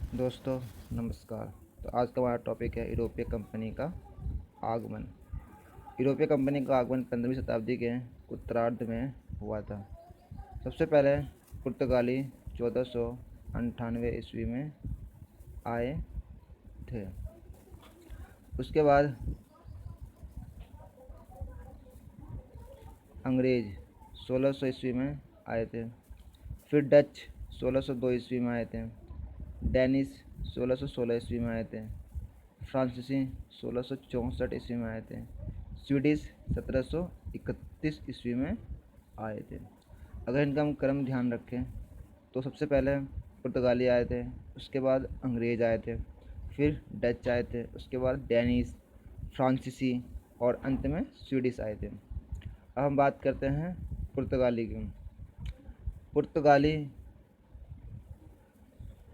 दोस्तों नमस्कार। तो आज का हमारा टॉपिक है यूरोपीय कंपनी का आगमन। यूरोपीय कंपनी का आगमन 15वीं शताब्दी के उत्तरार्ध में हुआ था। सबसे पहले पुर्तगाली 1498 ईस्वी में आए थे। उसके बाद अंग्रेज 1600 ईस्वी में आए थे। फिर डच 1602 ईस्वी में आए थे। डेनिश 1616 ईस्वी में आए थे। फ्रांसीसी 1664 ईस्वी में आए थे। स्वीडिश 1731 ईस्वी में आए थे। अगर इनका हम क्रम ध्यान रखें तो सबसे पहले पुर्तगाली आए थे, उसके बाद अंग्रेज आए थे, फिर डच आए थे, उसके बाद डेनिश, फ्रांसीसी और अंत में स्वीडिश आए थे। अब हम बात करते हैं पुर्तगाली की। पुर्तगाली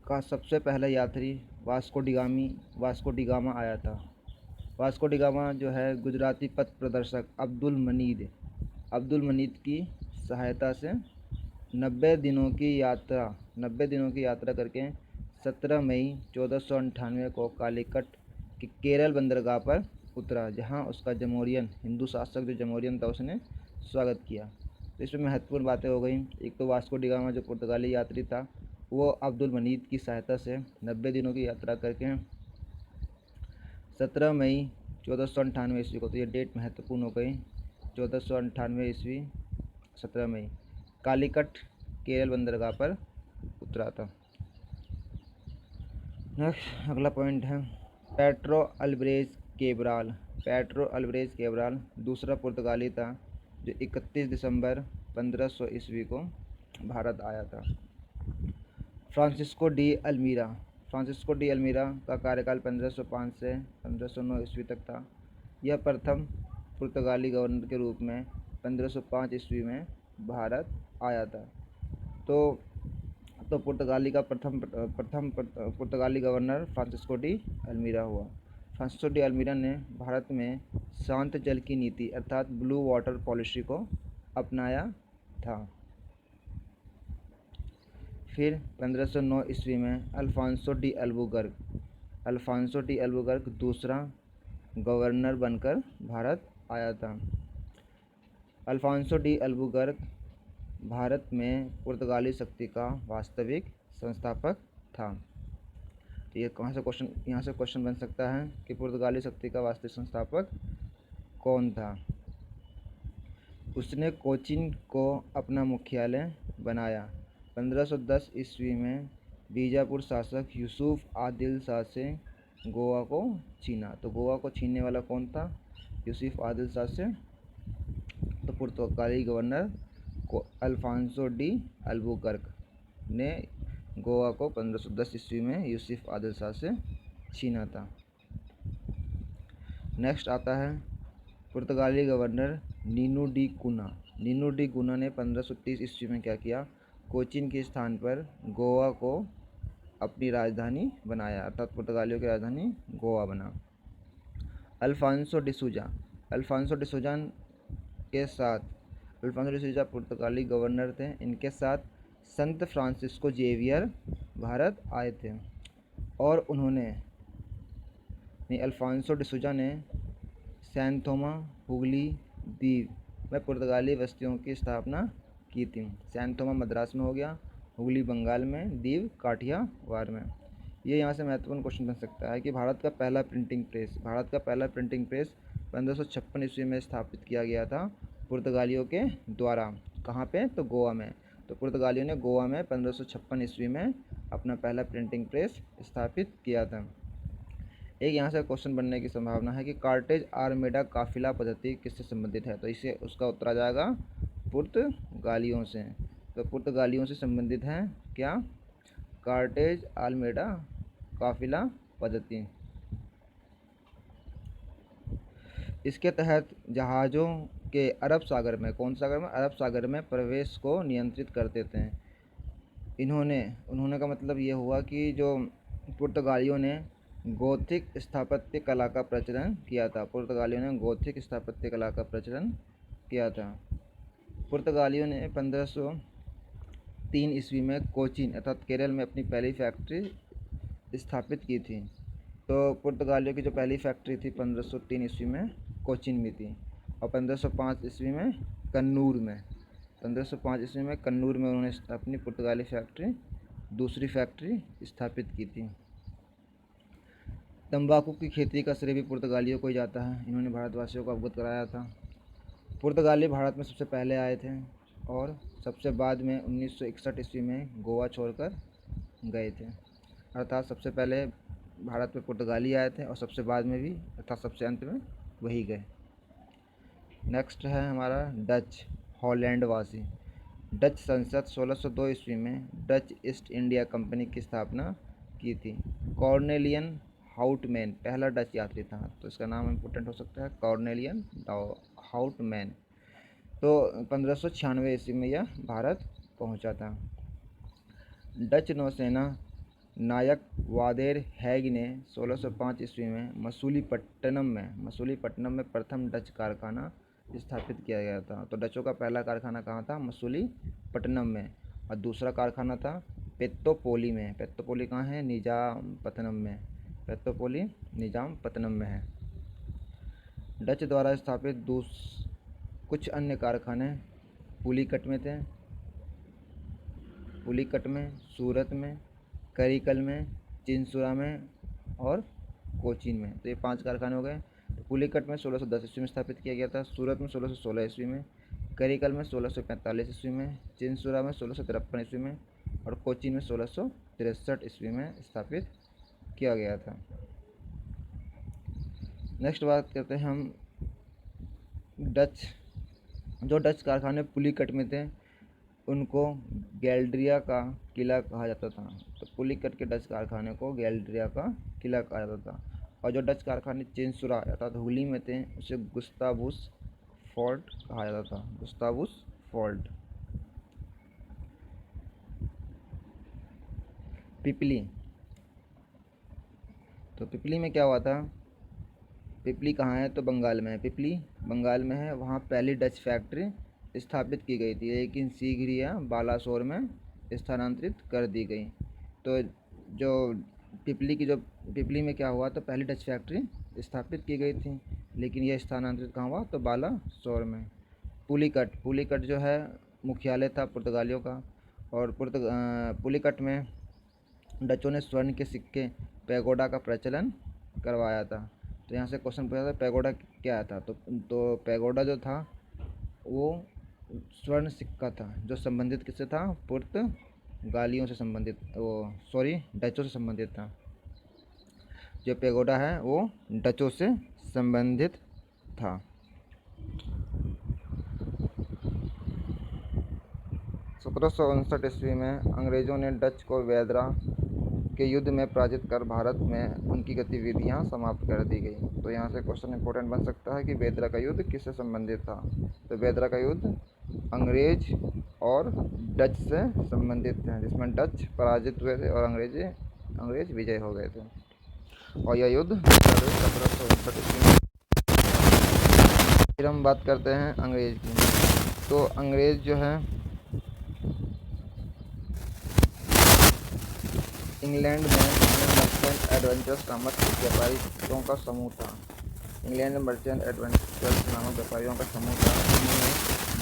का सबसे पहला यात्री वास्को डी गामा आया था। वास्को डी गामा जो है गुजराती पथ प्रदर्शक अब्दुल मनीद की सहायता से 90 दिनों की यात्रा करके 17 मई 1498 को कालीकट के केरल बंदरगाह पर उतरा, जहां उसका जमोरियन हिंदू शासक जो जमोरियन था उसने स्वागत किया। तो इसमें महत्वपूर्ण बातें हो गई। एक तो वास्को डी गामा जो पुर्तगाली यात्री था वो अब्दुल मनीद की सहायता से 90 दिनों की यात्रा करके 17 मई 1498 ईस्वी को, तो ये डेट महत्वपूर्ण हो गई। 1498 ईस्वी 17 मई कालीकट केरल बंदरगाह पर उतरा था। नेक्स्ट अगला पॉइंट है पेट्रो अल्ब्रेज केब्राल दूसरा पुर्तगाली था जो 31 दिसंबर 1500 ईस्वी को भारत आया था। फ्रांसिस्को डी अल्मीरा का कार्यकाल 1505 से 1509 ईस्वी तक था। यह प्रथम पुर्तगाली गवर्नर के रूप में 1505 ईस्वी में भारत आया था। तो पुर्तगाली का प्रथम पुर्तगाली गवर्नर फ्रांसिस्को डी अल्मीरा हुआ। फ्रांसिस्को डी अल्मीरा ने भारत में शांत जल की नीति अर्थात ब्लू वाटर पॉलिसी को अपनाया था। फिर 1509 ईस्वी में अल्फांसो डी अल्बुकर्क दूसरा गवर्नर बनकर भारत आया था। अल्फांसो डी अल्बुकर्क भारत में पुर्तगाली शक्ति का वास्तविक संस्थापक था। तो ये यहाँ से क्वेश्चन बन सकता है कि पुर्तगाली शक्ति का वास्तविक संस्थापक कौन था। उसने कोचीन को अपना मुख्यालय बनाया। 1510 ईस्वी में बीजापुर शासक यूसुफ आदिल शाह से गोवा को छीना। तो गोवा को छीनने वाला कौन था? यूसुफ आदिल शाह से। तो पुर्तगाली गवर्नर को अल्फांसो डी अल्बुकर्क ने गोवा को 1510 ईस्वी में यूसुफ आदिल शाह से छीना था। नेक्स्ट आता है पुर्तगाली गवर्नर नीनो डी गुना ने 1530 ईस्वी में क्या किया? कोचीन के स्थान पर गोवा को अपनी राजधानी बनाया, अर्थात पुर्तगालियों की राजधानी गोवा बना। अल्फांसो डिसूजा पुर्तगाली गवर्नर थे। इनके साथ संत फ्रांसिस्को जेवियर भारत आए थे और अल्फांसो डिसूजा ने सैन थोमा हुगली द्वीप में पुर्तगाली बस्तियों की स्थापना की थी। सैन थोमा मद्रास में हो गया, हुगली बंगाल में, दीव काठियावाड़ में। ये यहाँ से महत्वपूर्ण क्वेश्चन बन सकता है कि भारत का पहला प्रिंटिंग प्रेस 1556 ईस्वी में स्थापित किया गया था पुर्तगालियों के द्वारा। कहाँ पे? तो गोवा में। तो पुर्तगालियों ने गोवा में 1556 ईस्वी में अपना पहला प्रिंटिंग प्रेस स्थापित किया था। एक यहाँ से क्वेश्चन बनने की संभावना है कि कार्टेज आर्मेडा काफिला पद्धति किससे संबंधित है? तो इससे उसका उत्तर आ जाएगा पुर्तगालियों से। तो पुर्तगालियों से संबंधित है क्या? कार्टेज आर्मेडा काफिला पद्धति। इसके तहत जहाज़ों के अरब सागर में, कौन सागर में? अरब सागर में प्रवेश को नियंत्रित करते थे। उन्होंने का मतलब ये हुआ कि जो पुर्तगालियों ने गोथिक स्थापत्य कला का प्रचलन किया था। पुर्तगालियों ने 1503 ईस्वी में कोचीन अर्थात केरल में अपनी पहली फैक्ट्री स्थापित की थी। तो पुर्तगालियों की जो पहली फैक्ट्री थी 1503 ईस्वी में कोचीन में थी, और 1505 ईस्वी में कन्नूर में 1505 ईस्वी में कन्नूर में उन्होंने अपनी पुर्तगाली फैक्ट्री दूसरी फैक्ट्री स्थापित की थी। तंबाकू की खेती का श्रेय भी पुर्तगालियों को ही जाता है। इन्होंने भारतवासियों को अवगत कराया था। पुर्तगाली भारत में सबसे पहले आए थे और सबसे बाद में 1961 ईस्वी में गोवा छोड़कर गए थे। अर्थात सबसे पहले भारत में पुर्तगाली आए थे और सबसे बाद में भी, अर्थात सबसे अंत में वही गए। नेक्स्ट है हमारा डच हॉलैंडवासी। डच संसद 1602 ईस्वी में डच ईस्ट इंडिया कंपनी की स्थापना की थी। कॉर्नेलियन हाउटमैन पहला डच यात्री था, तो इसका नाम इम्पोर्टेंट हो सकता है, कॉर्नेलियन हाउटमैन। तो 1596 ईस्वी में यह भारत पहुंचा था। डच नौसेना नायक वादेर हैग ने 1605 ईस्वी में मसूलीपट्टनम में प्रथम डच कारखाना स्थापित किया गया था। तो डचों का पहला कारखाना कहाँ था? मसूलीपट्टनम में, और दूसरा कारखाना था पेत्तोपोली में। पेत्तोपोली कहाँ है? निजामपत्तनम में। पेत्तोपोली निजामपत्तनम में है। डच द्वारा स्थापित कुछ अन्य कारखाने पुलिकट में थे, सूरत में, करिकल में, चिंसुरा में और कोचीन में। तो ये 5 कारखाने हो गए। तो पुलिकट में 1610 ईस्वी में स्थापित किया गया था, सूरत में 1616 ईस्वी में, करिकल में 1645 ईस्वी में, चिंसुरा में 1653 ईस्वी में और कोचीन में 1663 ईस्वी में स्थापित किया गया था। नेक्स्ट बात करते हैं हम जो डच कारखाने पुलिकट में थे उनको गैल्ड्रिया का किला कहा जाता था। तो पुलिकट के डच कारखाने को गैल्ड्रिया का किला कहा जाता था, और जो डच कारखाने चिंसुरा अर्थात हुगली में थे उसे गुस्तावुस फोर्ट कहा जाता था। गुस्तावुस फोर्ट। पिपली। तो पिपली में क्या हुआ था? पिपली कहाँ है? तो बंगाल में है। पिपली बंगाल में है। वहाँ पहली डच फैक्ट्री स्थापित की गई थी, लेकिन शीघ्र ही बालासोर में स्थानांतरित कर दी गई। तो जो पिपली में क्या हुआ? तो पहली डच फैक्ट्री स्थापित की गई थी, लेकिन यह स्थानांतरित कहाँ हुआ? तो बालासोर में। पुलिकट जो है मुख्यालय था पुर्तगालियों का, और पुलिकट में डचों ने स्वर्ण के सिक्के पैगोडा का प्रचलन करवाया था। तो यहाँ से क्वेश्चन पूछा था पैगोडा क्या था? तो पैगोडा जो था वो स्वर्ण सिक्का था, जो संबंधित किससे था? पुर्तगालियों से संबंधित, डचों से संबंधित था। जो पैगोडा है वो डचों से संबंधित था। 1759 ईस्वी में अंग्रेज़ों ने डच को वेदरा के युद्ध में पराजित कर भारत में उनकी गतिविधियां समाप्त कर दी गई। तो यहाँ से क्वेश्चन इंपॉर्टेंट बन सकता है कि वेदरा का युद्ध किससे संबंधित था? तो वेदरा का युद्ध अंग्रेज और डच से संबंधित है, जिसमें डच पराजित हुए थे और अंग्रेज विजय हो गए थे, और यह युद्ध 1759 ईस्वी में। फिर हम बात करते हैं अंग्रेज की। तो अंग्रेज जो है इंग्लैंड में मर्चेंट एडवेंचर्स नामक व्यापारियों का समूह था। इंग्लैंड में मर्चेंट एडवेंचर्स नामक व्यापारियों का समूह था। उन्होंने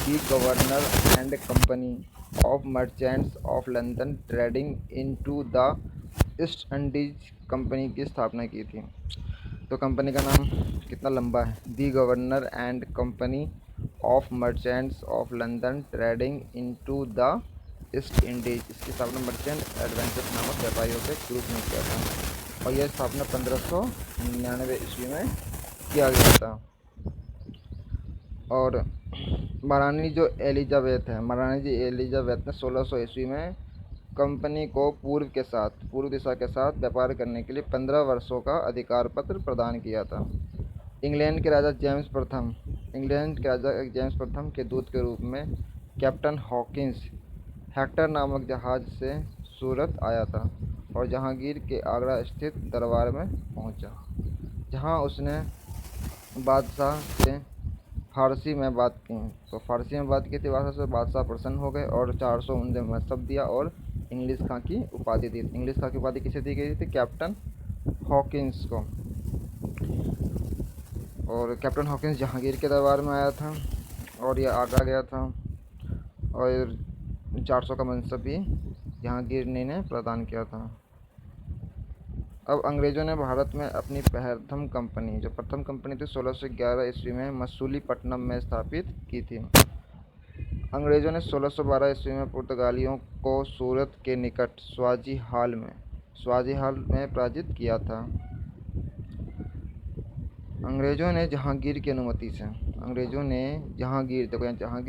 the governor and company of merchants of London trading into the East Indies company की स्थापना की थी। तो कंपनी का नाम कितना लंबा है? The governor and company of merchants of London trading into the East Indies. इसकी स्थापना मर्चेंट एडवेंचर्स नामक व्यापारियों के ग्रुप में किया था, और यह स्थापना 1599 ईस्वी में किया गया था। और महारानी जी एलिजाबेथ ने 1600 ईस्वी में कंपनी को पूर्व दिशा के साथ व्यापार करने के लिए 15 वर्षों का अधिकार पत्र प्रदान किया था। इंग्लैंड के राजा जेम्स प्रथम के दूत के रूप में कैप्टन हॉकिंस हेक्टर नामक जहाज से सूरत आया था और जहांगीर के आगरा स्थित दरबार में पहुंचा, जहां उसने बादशाह से फारसी में बात की। तो फारसी में बात की थी बादशाह से। बादशाह प्रसन्न हो गए और 400 ऊँट मसब दिया और इंग्लिश खां की उपाधि दी। इंग्लिश खां की उपाधि किसे दी गई थी? कैप्टन हॉकिंस को। और कैप्टन हॉकिंस जहांगीर के दरबार में आया था और यह आगरा गया था, और 400 का मनसब भी जहांगीर ने प्रदान किया था। अब अंग्रेज़ों ने भारत में अपनी प्रथम कंपनी थी 1611 ईस्वी में मसूलीपट्टनम में स्थापित की थी। अंग्रेज़ों ने 1612 ईस्वी में पुर्तगालियों को सूरत के निकट स्वाज़ी हाल में पराजित किया था। अंग्रेज़ों ने जहांगीर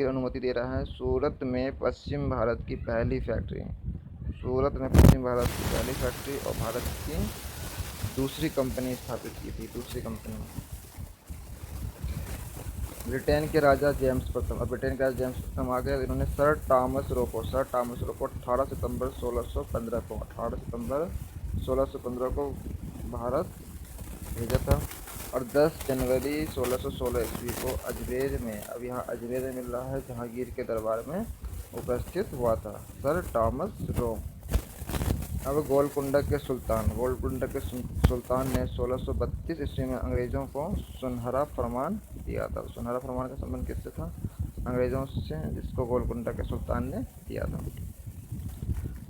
अनुमति दे रहा है सूरत में पश्चिम भारत की पहली फैक्ट्री और भारत की दूसरी कंपनी स्थापित की थी। ब्रिटेन के राजा जेम्स प्रथम आ गए। इन्होंने सर टॉमस रोको 18 सितंबर 1615 को भारत भेजा था, और 10 जनवरी 1616 ईस्वी को अजमेर में, अब यहाँ अजमेर में मिल रहा है, जहांगीर के दरबार में उपस्थित हुआ था सर टॉमस रो। अब गोलकुंडा के सुल्तान ने 1632 ईस्वी में अंग्रेज़ों को सुनहरा फरमान दिया था। सुनहरा फरमान का संबंध किससे था? अंग्रेज़ों से, जिसको गोलकुंडा के सुल्तान ने दिया था।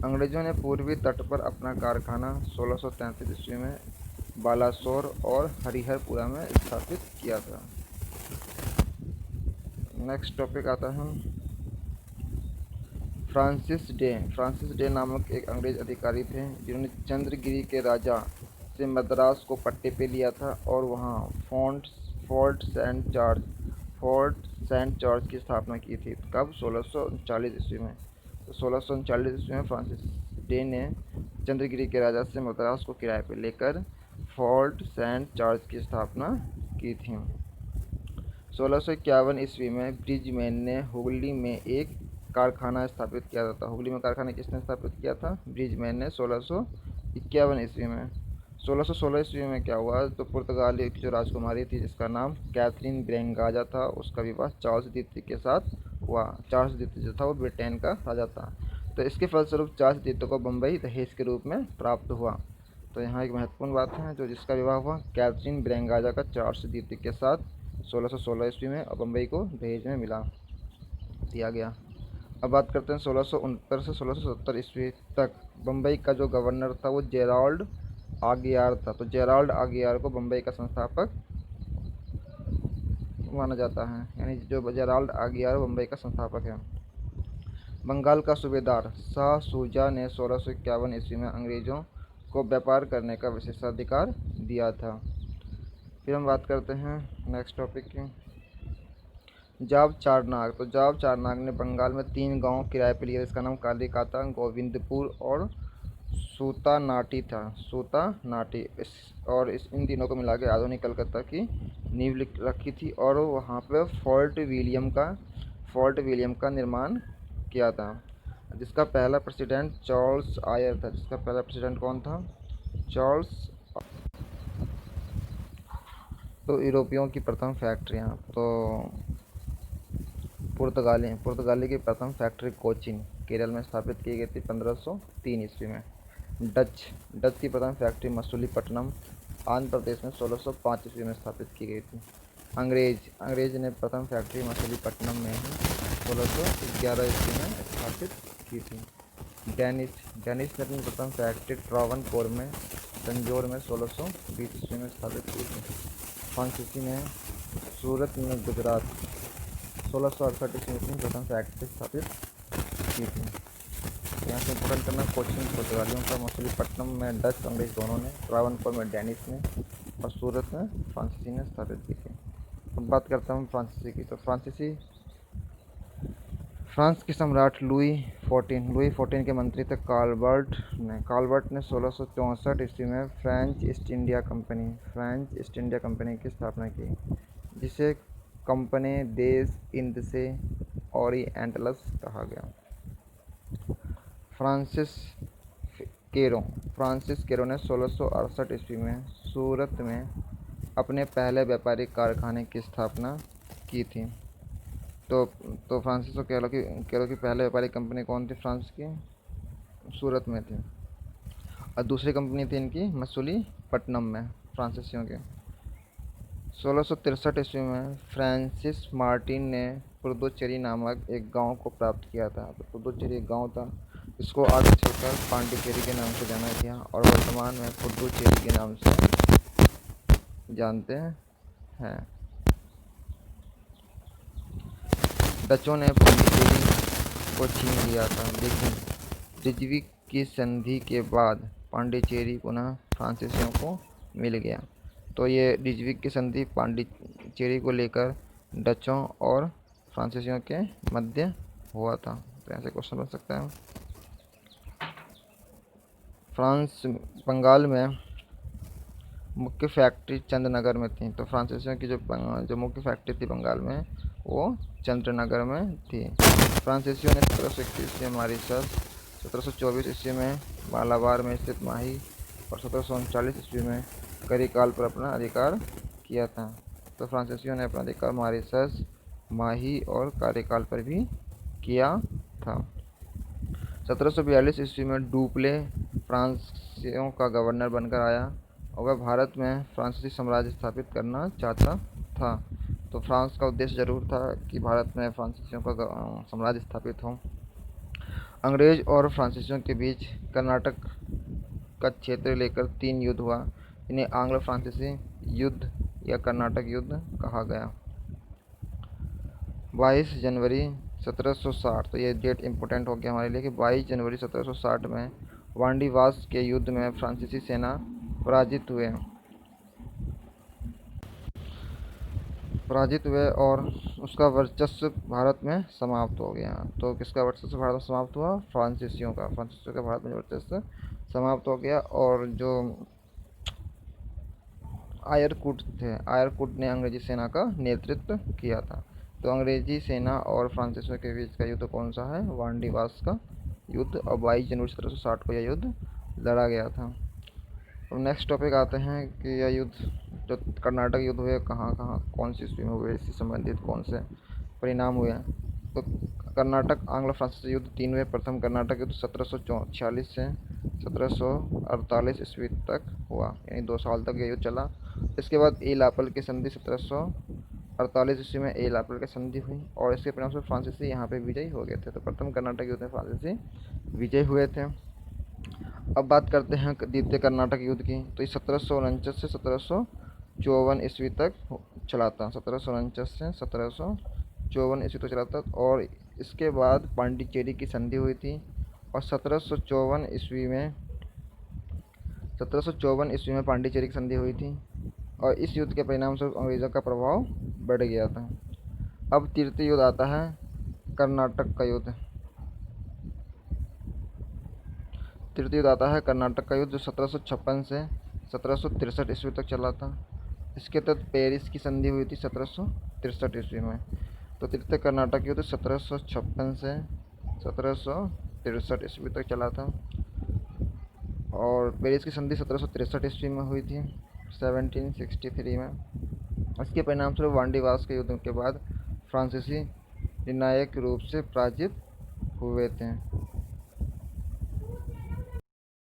अंग्रेज़ों ने पूर्वी तट पर अपना कारखाना 1633 ईस्वी में बालासोर और हरिहरपुरा में स्थापित किया था। नेक्स्ट टॉपिक आता है फ्रांसिस डे नामक एक अंग्रेज अधिकारी थे जिन्होंने चंद्रगिरी के राजा से मद्रास को पट्टे पे लिया था और वहाँ फोर्ट सेंट जॉर्ज की स्थापना की थी। कब? 1639 ईस्वी में। तो 1639 ईस्वी में फ्रांसिस डे ने चंद्रगिरी के राजा से मद्रास को किराए पे लेकर फोर्ट सेंट जॉर्ज की स्थापना की थी। 1651 ईस्वी में ब्रिजमैन ने हुगली में एक कारखाना स्थापित किया था। हुगली में कारखाना किसने स्थापित किया था? ब्रिजमैन ने 1651 ईस्वी में। 1616 ईस्वी में क्या हुआ? तो पुर्तगाली की जो राजकुमारी थी जिसका नाम कैथरीन ब्रेंगाजा था, उसका विवाह चार्ल्स द्वितीय के साथ हुआ। चार्ल्स द्वितीय जो था वो ब्रिटेन का राजा था, तो इसके फलस्वरूप चार्ल्स द्वितीय को बम्बई दहेज के रूप में प्राप्त हुआ। तो यहाँ एक महत्वपूर्ण बात है, जो जिसका विवाह हुआ कैथरीन ब्रेंगाजा का चार्ल्स द्वितीय के साथ 1616 ईस्वी में, और बम्बई को दहेज में दिया गया। अब बात करते हैं 1669 से 1670 ईस्वी तक बम्बई का जो गवर्नर था वो जेराल्ड आगियार था। तो जेराल्ड आगियार को बम्बई का संस्थापक माना जाता है, यानी जो जेराल्ड आगियार बम्बई का संस्थापक है। बंगाल का सूबेदार शाह शुजा ने 1651 ईस्वी में अंग्रेज़ों को व्यापार करने का विशेषाधिकार दिया था। फिर हम बात करते हैं नेक्स्ट टॉपिक की, जाब चारनाग। तो जाब चारनाग ने बंगाल में 3 गांव किराए पर लिए। इसका नाम कालिकाता, गोविंदपुर और सूतानाटी था। इन तीनों को मिला के आधुनिक कलकत्ता की नींव रखी थी, और वहाँ पे फोर्ट विलियम का निर्माण किया था, जिसका पहला प्रेसिडेंट चार्ल्स आयर था। जिसका पहला प्रेसिडेंट कौन था? चार्ल्स। तो यूरोपियों की प्रथम फैक्ट्रियाँ, तो पुर्तगाली की प्रथम फैक्ट्री कोचीन केरल में स्थापित की गई थी 1503 ईस्वी में। डच की प्रथम फैक्ट्री मसूलीपट्टनम आंध्र प्रदेश में 1605 ईस्वी में स्थापित की गई थी। अंग्रेज ने प्रथम फैक्ट्री मसूलीपट्टनम में ही 1611 ईस्वी में स्थापित की थी। डेनिश ने अपनी प्रथम फैक्ट्री ट्रावनकोर में तंजौर में 1620 ईस्वी में स्थापित की थी। फ्रांसीसी ने सूरत में गुजरात 1668 ईस्वी में प्रथम फैक्ट्री स्थापित की थी। यहाँ से इंपोर्टेंट करना, कोचीन पुर्तगालियों का, मसूलीपट्टनम में डच अंग्रेज दोनों ने, ट्रावनकोर में डेनिश ने, और सूरत में फ्रांसीसी ने स्थापित की थी। अब बात करता हूँ फ्रांसीसी की। तो फ्रांस के सम्राट लुई 14 के मंत्री थे काल्बर्ट ने 1664 ईस्वी में फ्रेंच ईस्ट इंडिया कंपनी की स्थापना की, जिसे कंपनी देश इंद से ओरिएंटल्स कहा गया। फ्रांसिस केरो ने 1668 ईस्वी में सूरत में अपने पहले व्यापारिक कारखाने की स्थापना की थी। तो फ्रांसिस केरो की पहले व्यापारिक कंपनी कौन थी फ्रांस की? सूरत में थी, और दूसरी कंपनी थी इनकी मसूलीपट्टनम में, फ्रांसीसियों के। 1663 ईस्वी में फ्रांसिस मार्टिन ने पुडुचेरी नामक एक गांव को प्राप्त किया था। तो पुडुचेरी एक गांव था, इसको आगे चलकर पांडिचेरी के नाम से जाना गया और वर्तमान में पुडुचेरी के नाम से जानते हैं। डचों ने पांडिचेरी को छीन लिया था, लेकिन रिजविक की संधि के बाद पांडिचेरी पुनः फ्रांसीसियों को मिल गया। तो ये रिजविक की संधि पांडिचेरी को लेकर डचों और फ्रांसीसियों के मध्य हुआ था। तो ऐसे क्वेश्चन बन सकता है। फ्रांस बंगाल में मुख्य फैक्ट्री चंद्रनगर में थी। तो फ्रांसीसियों की जो मुख्य फैक्ट्री थी बंगाल में, वो चंद्रनगर में थी। फ्रांसीसियों ने 1721 ईस्वी में मॉरिशस, 1724 ईस्वी में मालाबार में स्थित माही और 1739 ईस्वी में करिकाल पर अपना अधिकार किया था। तो फ्रांसीसियों ने अपना अधिकार मॉरिशस, माही और करिकाल पर भी किया था। 1742 ईस्वी में डुप्ले फ्रांसियों का गवर्नर बनकर आया और वह भारत में फ्रांसीसी साम्राज्य स्थापित करना चाहता था। तो फ्रांस का उद्देश्य जरूर था कि भारत में फ्रांसीसियों का साम्राज्य स्थापित हो। अंग्रेज और फ्रांसीसियों के बीच कर्नाटक का क्षेत्र लेकर 3 युद्ध हुआ। इन्हें आंग्लो फ्रांसीसी युद्ध या कर्नाटक युद्ध कहा गया। 22 जनवरी 1760, तो ये डेट इम्पोर्टेंट हो गया हमारे लिए कि 22 जनवरी 1760 में वांडीवास के युद्ध में फ्रांसीसी सेना पराजित हुए और उसका वर्चस्व भारत में समाप्त हो गया। तो किसका वर्चस्व भारत में समाप्त हुआ? फ्रांसीसियों का भारत में वर्चस्व समाप्त हो गया। और जो आयरकुट ने अंग्रेजी सेना का नेतृत्व किया था। तो अंग्रेजी सेना और फ्रांसीसियों के बीच का युद्ध कौन सा है? वांडीवास का युद्ध, और 22 जनवरी 1760 को यह युद्ध लड़ा गया था। अब नेक्स्ट टॉपिक आते हैं कि यह युद्ध, जो कर्नाटक युद्ध हुए, कहाँ कौन सी ईस्वी में हुए, इससे संबंधित कौन से परिणाम हुए। तो कर्नाटक आंग्लो फ्रांसीसी युद्ध 3 हुए। प्रथम कर्नाटक युद्ध 1746 से 1748 ईस्वी तक हुआ, यानी 2 साल तक यह युद्ध चला। इसके बाद एलापल की संधि 1748 ईस्वी में एलापल की संधि हुई और इसके परिणाम से फ्रांसीसी यहाँ पे विजयी हो गए थे। तो प्रथम कर्नाटक युद्ध में फ्रांसीसी विजयी हुए थे। अब बात करते हैं द्वितीय कर्नाटक युद्ध की। तो ये 1749 से 1754 ईस्वी तक चला था। 1749 से 1754 ईस्वी तक चला था और इसके बाद पांडिचेरी की संधि हुई थी और 1754 ईस्वी में पांडिचेरी की संधि हुई थी और इस युद्ध के परिणाम स्वरूप अंग्रेज़ों का प्रभाव बढ़ गया था। अब तृतीय युद्ध आता है, कर्नाटक का युद्ध। तृतीय युद्ध आता है कर्नाटक का युद्ध, जो 1756 से 1763 ईस्वी तक चला था। इसके तहत पेरिस की संधि हुई थी 1763 ईस्वी में। तो तृतीय कर्नाटक युद्ध 1756 से 1763 ईस्वी तक चला था और पेरिस की संधि 1763 ईस्वी में हुई थी, 1763 में। इसके परिणाम स्वरूप वांडीवास के युद्ध के बाद फ्रांसीसी निर्णायक रूप से पराजित हुए थे।